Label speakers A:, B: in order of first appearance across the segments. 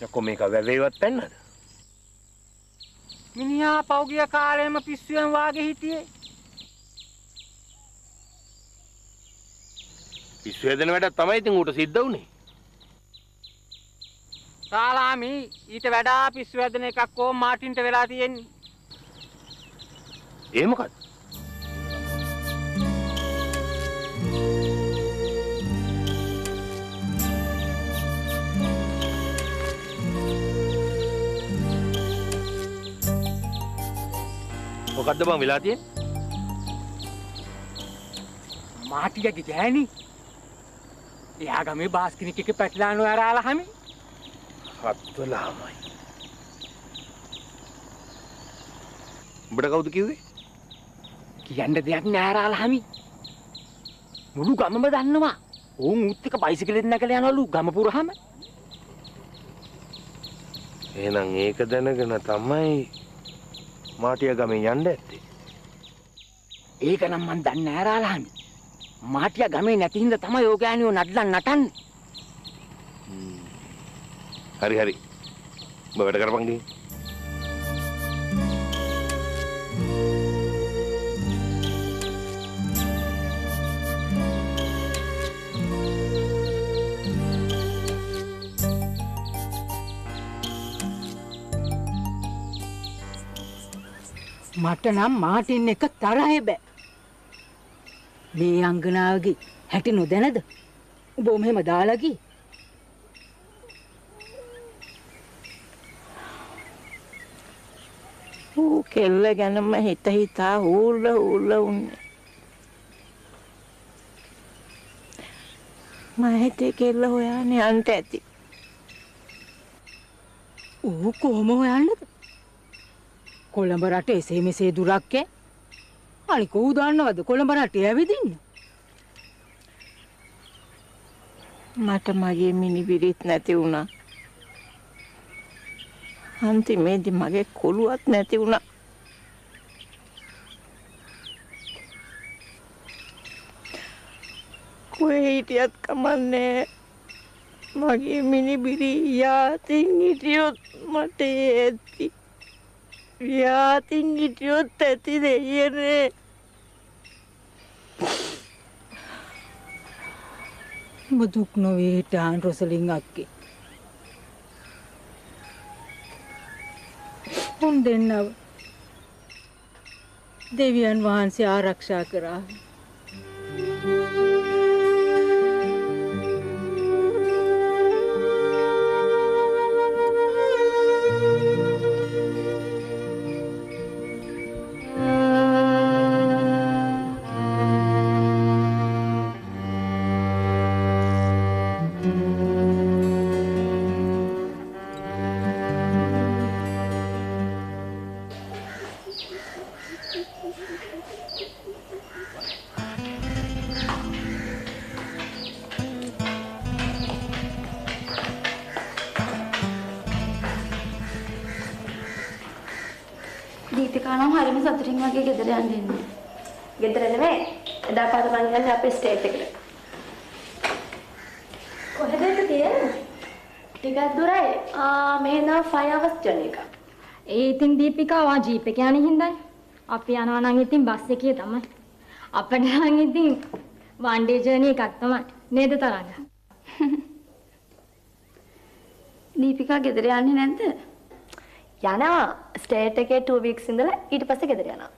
A: යකෝ මේක වැවේවත් පෙන්නද?
B: මිනිහා පෞගිය කාලෙම පිස්සුවෙන් වාගේ හිටියේ.
A: පිස්සු හැදෙන වැඩක් තමයි ඉතින් ඌට සිද්ධ වුනේ.
B: සාලාමි ඊට වඩා පිස්සු හැදෙන එකක් ඕම් මාටින්ට වෙලා තියෙන්නේ.
A: ඒ මොකද? මොකද්ද බං වෙලා තියෙන්නේ?
B: මාටිගේ ගෑණි. එයා ගමේ බාස්කිනික් එක පැටලානෝ අරාලා හැමි.
A: හත්වලාමයි. උඹට කවුද කිව්වේ?
B: කියන්න දෙයක් නෑ අරාලා හැමි. මුළු ගමම දන්නවා. ඕන් උත් එක බයිසිකලෙන් නැගලා යනවලු ගම පුරාම.
A: එහෙනම් ඒක දැනගෙන තමයි මාටියා ගමෙන් යන්න ඇත්තේ.
B: ඒක නම් මන් දන්නේ නෑ අරාලා හැමි. මාටියා ගමේ නැති හින්දා තමයි ඕ ගෑණියෝ නඩලන් නටන්නේ.
A: හරි හරි. උඹ වැඩ කරපන් ගිහින්.
C: මට නම් මාටින් එක තරහේ බෑ. මේ අංගනාවගේ හැටි නොදැනද? උඹ මෙහෙම දාලා ගියේ.
D: ඌ කෙල්ල ගැනම හිත හිතා හූල්ල උන්නේ. මම හිතේ කෙල්ල හොයන්න යන්න ඇති.
C: ඌ කොහොම හොයන්නද? කොළඹ රට එසේ මෙසේ දුරක් ඈ. අනික ඌ දන්නවද කොළඹ රටේ ඇවිදින්න?
D: මට මගේ මිනිබිරිත් නැති වුණා. අන්තිමේදී මගේ කොළුවත් නැති වුණා. කොහේ හිටියත් කමන්නේ. මගේ මිනිබිරි යාතින් හිටියොත් මට ඇති. යාතින් හිටියොත් ඇති දෙයනේ.
C: දුක් නොවේ හිටාන් රොසලින් අක්කේ. උන් දෙන්නව දෙවියන් වහන්සේ ආරක්ෂා කරා.
E: දීපිකා නම් හරිම සතුටින් වගේ ගෙදර යන්න ඉන්නේ. ගෙදර නෙමෙයි. එදා පාර මං යන්නේ අපේ ස්ටේට් එකට. කොහෙද ඒක තියෙන්නේ? ටිකක් දුරයි. මේ නම් 5 hours journey එක.
F: ඒ ඉතින් දීපිකා වා ජීප් එක යන්නේ හින්දායි. අපි යනවා නම් ඉතින් බස් එකේ තමයි. අපිට නම් ඉතින් one day journey එකක් තමයි. නේද තරංග?
E: දීපිකා ගෙදර යන්නේ නැද්ද? යනවා. ස්ටේට් එකේ 2 weeks ඉඳලා ඊට පස්සේ ගෙදර යනවා.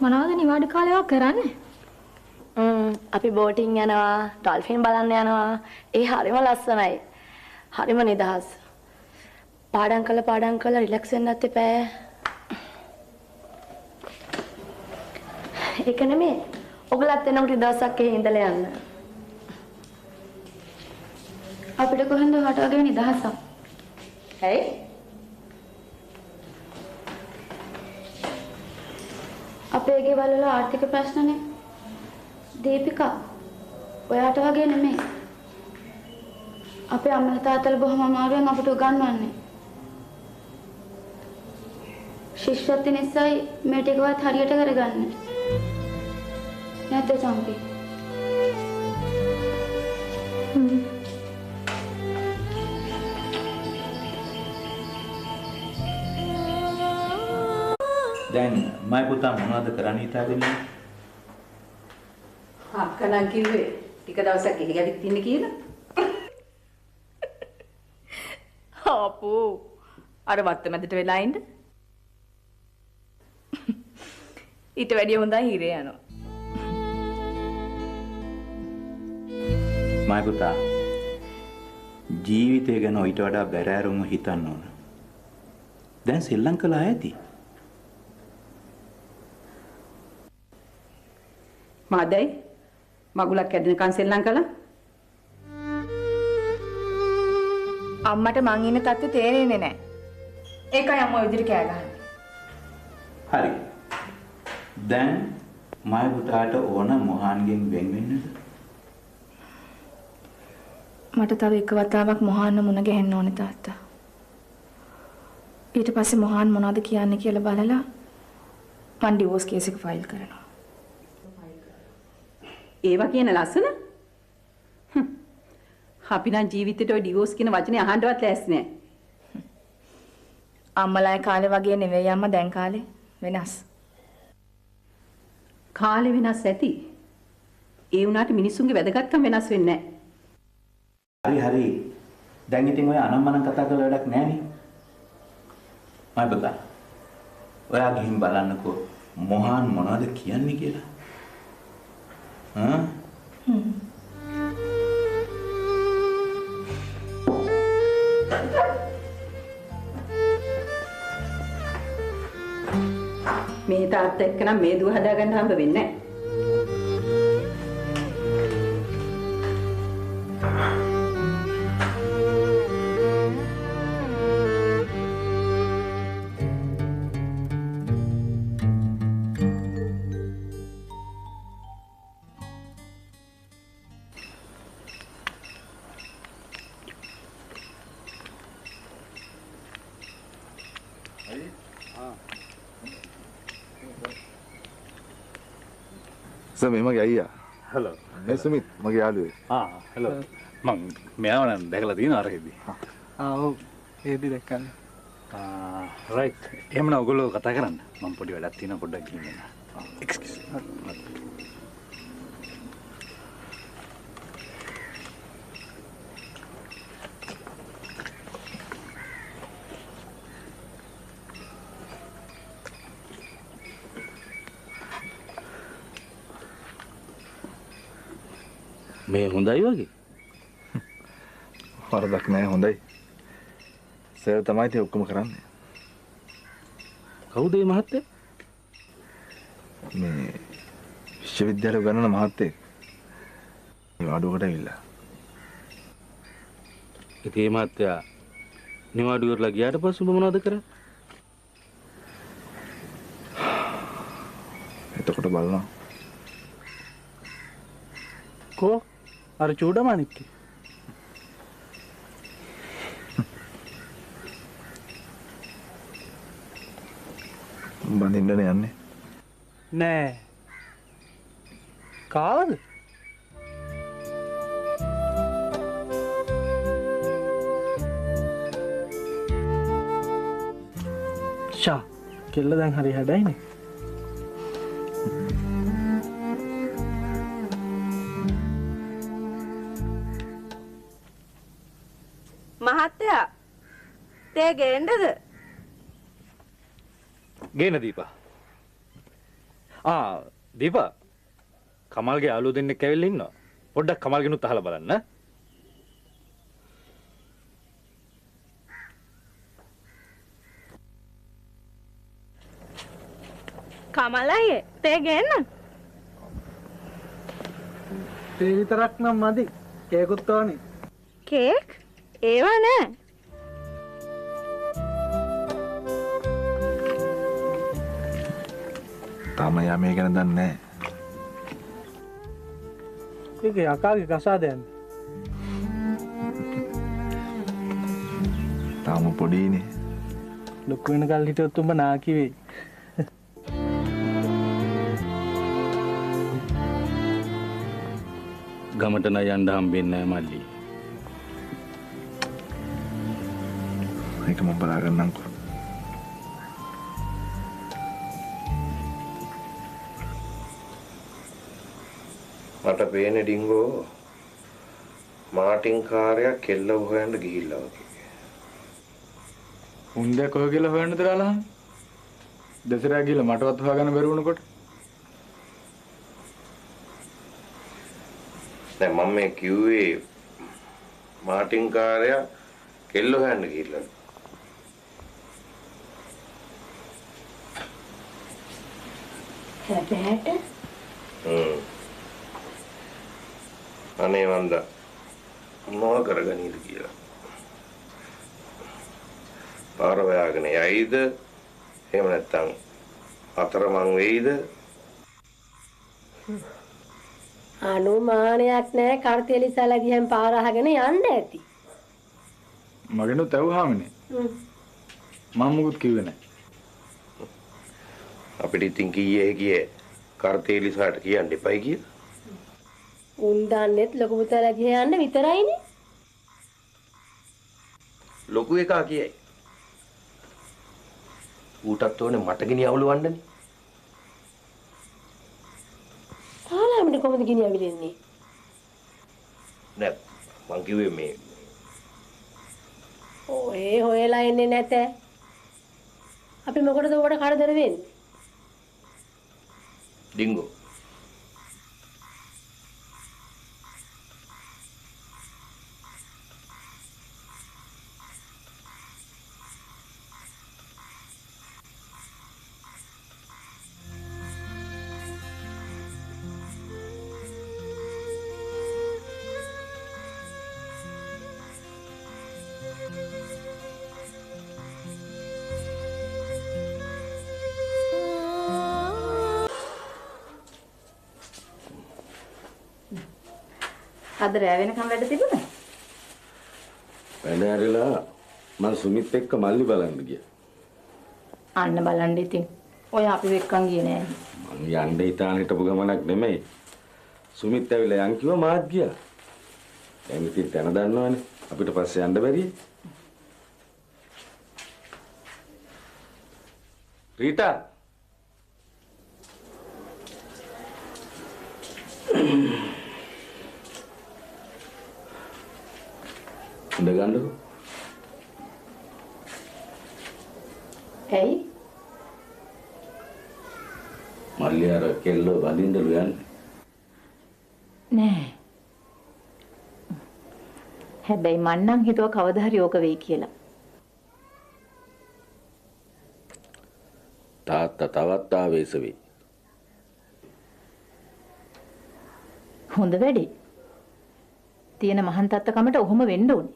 F: මොනවද නිවාඩු කාලේ කරන්නේ?
E: අපි බෝටින් යනවා, ඩොල්ෆින් බලන්න යනවා. ඒ හරිම ලස්සනයි. හරිම නිදහස්. පාඩම් කළා රිලැක්ස් වෙන්නත් එපා. ඒක නෙමෙයි. ඔයගලත් එනකොට දවසක් එහෙ ඉඳලා යන්න. අපිට කොහෙන්ද හට වගේ නිදහසක්. ඇයි? අපේ ගෙවල් වල ආර්ථික ප්‍රශ්නනේ. දීපිකා ඔයාට වගේ නෙමෙයි. අපේ අම්මලා තාත්තලා බොහොම අමාරුවෙන් අපිට උගන්වන්නේ. ශිෂ්‍යත්ව නිසායි මේ ටිකවත් හරියට කරගන්නේ. නැත්ද චම්පි?
G: මයි පුතා මොනවද කරන්න හිතාගෙන ඉන්නේ?
C: අක්කනම් කිව්වේ ටික දවසක් එළියට ඉන්න කියලා.
E: අපෝ අර වත්ත මැදට වෙලා ඉන්න. ඊට වැඩිය හොඳයි හිරේ යනවා.
G: මයි පුතා ජීවිතය ගැන ඊට වඩා බැරෑරුම්ව හිතන්න ඕන. දැන් සෙල්ලම් කළා ඇති.
C: මාදයි මගුලක් ඇදෙනකන් සෙල්ලම් කළා.
E: අම්මට මං ඉන්න තත්ත්වය තේරෙන්නේ නැහැ. ඒකයි අම්මා විදිහට කෑ ගහන්නේ.
G: හරි. දැන් මයි පුතාට ඕන මොහාන්ගෙන් වෙන් වෙන්නද?
E: මට තව එක වතාවක් මොහාන්න මුණ ගැහෙන්න ඕනේ තාත්තා. ඊට පස්සේ මොහාන් මොනවද කියන්නේ කියලා බලලා මං ඩිවෝස් කේස් එක ෆයිල් කරනවා.
C: ඒවා කියන ලස්සන. අපි නම් ජීවිතේට ඔය ඩිවෝස් කියන වචනේ අහන්නවත් ලෑස්ති නෑ.
E: අම්මලාගේ කාලේ වගේ නෙවෙයි අම්මා දැන් කාලේ වෙනස්.
C: කාලේ වෙනස් ඇති. ඒ වුණාට මිනිස්සුන්ගේ වැදගත්කම වෙනස් වෙන්නේ නෑ.
G: හරි. දැන් ඉතින් ඔය අනම්මනම් කතා කරලා වැඩක් නෑනේ. මයි පුතා. ඔයා ගිහින් බලන්නකෝ මොහාන් මොනවද කියන්නේ කියලා.
C: මේ තාත්තා එක්කනම් මේ දුව හදාගන්න හම්බ වෙන්නේ නෑ.
H: සමේ මගේ අයියා.
I: හලෝ.
H: මේ සුමිත් මගේ යාළුවෙක්.
I: හලෝ. මං මෙයාව නම් දැකලා තියෙනවා අරගෙදි.
J: ඔව්. ඒදි දැක්කන්නේ.
I: රයිට්. එහෙමනම් ඔයගොල්ලෝ කතා කරන්න. මම පොඩි වැඩක් තියෙනවා පොඩ්ඩක් ගිහින් එන්න. එක්ස්කියුස්.
A: මේ හොඳයි වගේ.
H: වරදක් නෑ හොඳයි. සර් තමයි ඉතින් ඔක්කොම කරන්නේ.
A: කවුද මේ මහත්තයා?
H: මේ විශ්වවිද්‍යාලේ ගණන මහත්තයෙක්. මේ අඩුවකට ඇවිල්ලා.
A: ඉතින් මේ මහත්තයා නිවාඩු කරලා ගියාට පස්සේ ඔබ මොනවද කරන්නේ?
H: එතකොට බලනවා.
J: කෝ අර චූඩමාණික්කේ
H: බඳින්නනේ යන්නේ.
J: නෑ කාවද? ෂා කෙල්ල දැන් හරි හැඩයිනේ.
D: මහත්තයා තේ ගේන්නද?
I: ගේන දීපා. දීපා. කමල්ගේ යාළුවෝ දෙන්නෙක් ඇවිල්ලා ඉන්නවා. පොඩ්ඩක් කමල්ගෙනුත් අහලා බලන්න.
F: කමල් අයියේ තේ ගේන්න.
J: තේ විතරක් නම් මදි. කේකුත් ඕනේ.
F: කේක්? ඒවා නෑ.
H: තාම යා මේ ගැන දන්නේ නෑ.
J: ඒක යකාගේ කසාදයන්.
H: තාම පොඩිනේ.
J: ලොකු වෙනකල් හිටියොත් උඹ නාකි වෙයි.
A: ගමට නම් යන්න හම්බෙන්නේ නැහැ මල්ලි.
H: ඒක මම බලා ගන්නම්කෝ.
A: මට පේන්නේ ඩිංගෝ මාටින් කාර්යයක් කෙල්ල හොයන්න ගිහිල්ලා වගේ.
H: උන්දේ කොහ කියලා හොයන්නද දාලා? දසරා ගිහලා මටවත් හොයාගන්න බැරි වුණකොට.
A: දැන් මම මේ කිව්වේ මාටින් කාර්යයක් කෙල්ල හොයන්න ගිහිල්ලා.
E: හැබැයිට
A: අනේ වන්ද මොන කරගනීද කියලා. පාර හොයාගෙන යයිද? එහෙම නැත්නම් අතරමං වෙයිද?
E: අනුමානයක් නැහැ කර්තේලිසලා ගියන් පාර අහගෙන යන්න ඇති.
H: මගෙනුත් ඇහුවාමනේ. මම මුකුත් කිව්වේ නැහැ.
A: අපිට ඉතින් කීයේ ගියේ කර්තේලිසාට කියන්න එපයි කියලා.
E: උන් දන්නේත් ලොකු පුතාලා ගිය යන්න විතරයිනේ.
A: ලොකු එකා කියයි. ඌටත් ඕනේ මට ගිනි අවුලවන්නනේ.
E: තාලාමිට කොහොමද ගිනි අවිලෙන්නේ?
A: නෑ මං කිව්වේ මේ
E: ඔය හොයලා එන්නේ නැත. අපි මොකටද උඩ කරදර වෙන්නේ?
A: ඩිංගෝ
C: අද රැ වෙනකම් වැඩ තිබුණා.
A: වැඩ ඇරලා මම සුමිත් එක්ක මල්ලි බලන්න ගියා.
C: අන්න බලන්න ඉතින්. ඔය අපි එක්කන් ගියේ නෑ.
A: මං යන්න හිතාන හිටපු ගමනක් නෙමෙයි. සුමිත් ඇවිල්ලා යන් කිව්වා මාත් ගියා. දැන් ඉතින් තන දන්නවනේ. අපිට පස්සේ යන්න බැරියේ. රීටා ඉඳ ගන්නකො.
C: ඇයි?
A: මල්ලි අර කෙල්ල බඳින්නලු යන්නේ.
C: නෑ. හැබැයි මං නම් හිතුවා කවදා හරි ඕක වෙයි කියලා.
A: තාත්තා තවත් ආවේශ වෙයි.
C: හොඳ වැඩි. තියෙන මහන් තත්තකමට ඔහොම වෙන්න ඕනේ.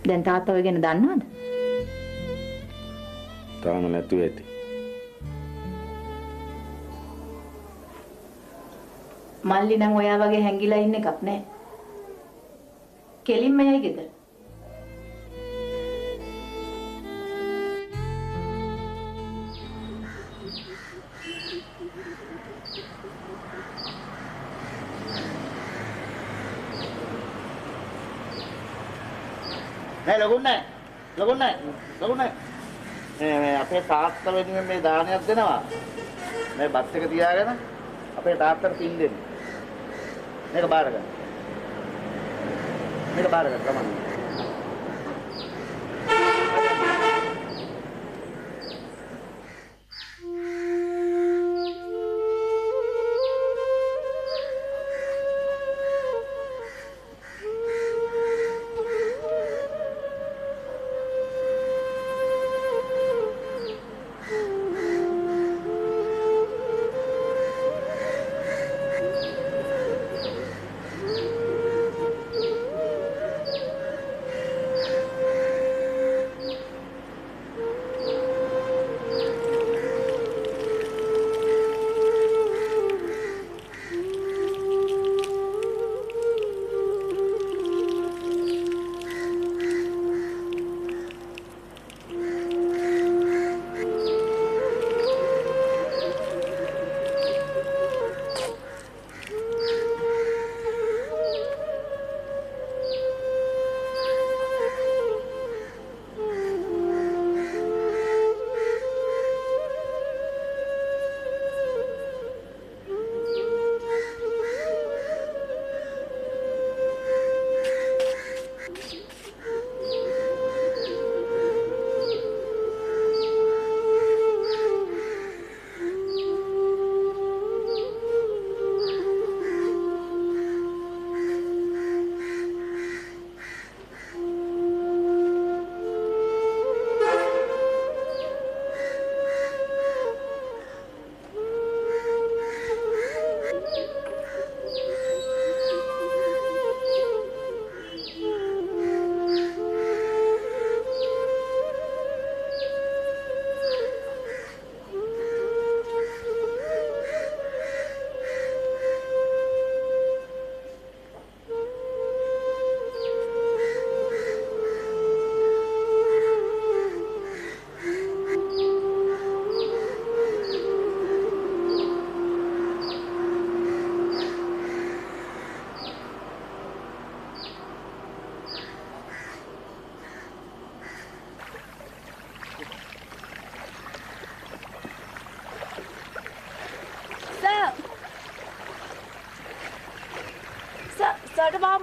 C: දැන් තාත්තා ඔය ගැන දන්නවද?
A: තාම නැතුව ඇති.
C: මල්ලි නම් ඔයා වගේ හැංගිලා ඉන්න එකක් නෑ. කෙලින්ම යයි ගෙදර.
J: නෑ ලොකුන්නේ මේ අපේ තාත්තා වෙනුවෙන් මේ දානයක් දෙනවා. මේ බත් එක තියාගෙන අපේ තාත්තට පින් දෙන්න. මේක බාර ගන්න. ගමන්.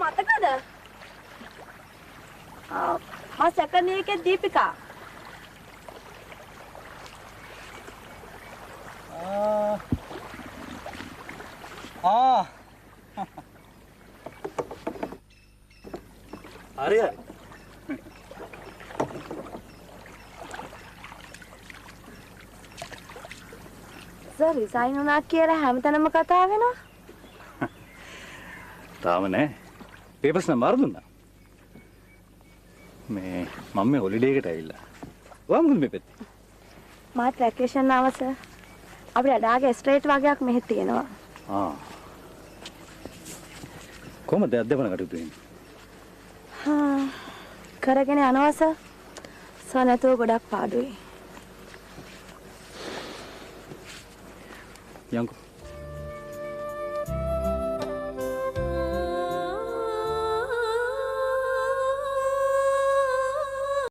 E: මතකද? මා සෙකන්ඩ් එකේ දීපිකා.
I: හරි.
E: සර් රිසයින් වුණා කියලා හැමතැනම කතා වෙනවා.
I: තාම නෑ. පේපර්ස් නම් බාර දුන්නා. මම මේ හොලිඩේ එකට ඇවිල්ලා. ඔයා මොකද මේ පැත්තේ?
E: මාත් වැකේෂන් ආවා සර්. අපේ අඩාගේ ස්ට්‍රේට් වගේක් මෙහෙ තියෙනවා.
I: කොහමද අධ්‍යාපන කටයුතු වෙන්නේ?
E: කරගෙන යනවා සර්. නැතුව ගොඩක් පාඩුයි.
I: යන්කෝ